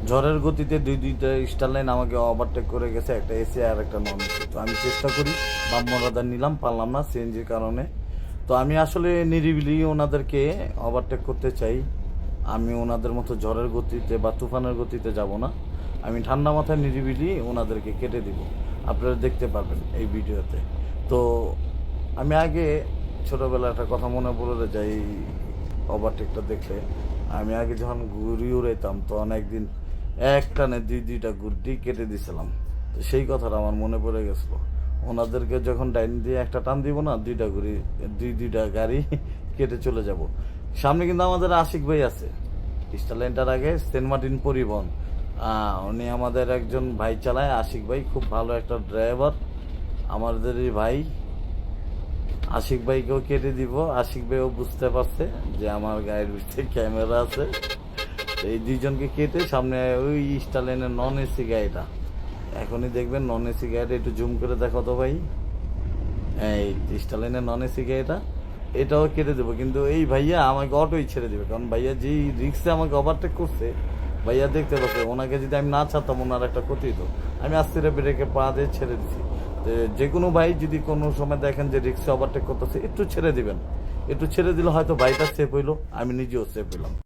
ঝড়ের গতিতে দুইটা স্টার লাইন আমাকে ওভারটেক করে গেছে, একটা এসি আর একটা নন এসি। তো আমি চেষ্টা করি, বামরাদার নিলাম, পারলাম না সিএনজির কারণে। তো আমি আসলে নিরিবিলি ওনাদেরকে ওভারটেক করতে চাই। আমি ওনাদের মতো ঝড়ের গতিতে বা তুফানের গতিতে যাব না। আমি ঠান্ডা মাথায় নিরিবিলি ওনাদেরকে কেটে দিব, আপনারা দেখতে পারবেন এই ভিডিওতে। তো আমি আগে ছোটোবেলায় একটা কথা মনে পড়ে যায় এই ওভারটেকটা দেখলে। আমি আগে যখন ঘুড়ি উড়াইতাম তখন একদিন এক টানে দুইটা গুড্ডি কেটে দিয়েছিলাম। তো সেই কথাটা আমার মনে পড়ে গেছিলো। ওনাদেরকে যখন ডাইন দিয়ে একটা টান দিব না, দুইটা গাড়ি কেটে চলে যাব। সামনে কিন্তু আমাদের আশিক ভাই আছে, স্টারলাইনটার আগে সেন্ট মার্টিন পরিবহন। উনি আমাদের একজন ভাই চালায়, আশিক ভাই, খুব ভালো একটা ড্রাইভার আমাদেরই ভাই। আশিক ভাইকেও কেটে দিব। আশিক ভাইও বুঝতে পারছে যে আমার গায়ের ভিতরে ক্যামেরা আছে। এই দুইজনকে কেটে সামনে ওই স্টারলাইনের নন এসি গাড়িটা, এখনই দেখবেন নন এসি গাড়িটা, একটু জুম করে দেখো তো ভাই, এই স্টারলাইনের নন এসি গাড়িটা, এটাও কেটে দেবো। কিন্তু এই ভাইয়া আমাকে অটোই ছেড়ে দেবে, কারণ ভাইয়া যেই রিক্সে আমাকে ওভারটেক করছে, ভাইয়া দেখতে পাচ্ছে ওনাকে যদি আমি না ছাড়তাম ওনার একটা ক্ষতি হতো। আমি আস্তে ব্রেকে পা দিয়ে ছেড়ে দিছি। তো যে কোনো ভাই যদি কোনো সময় দেখেন যে রিক্সে ওভারটেক করতেছে, একটু ছেড়ে দিবেন। একটু ছেড়ে দিলে হয়তো ভাইটা সেফ হইলো, আমি নিজেও সেফ হইলাম।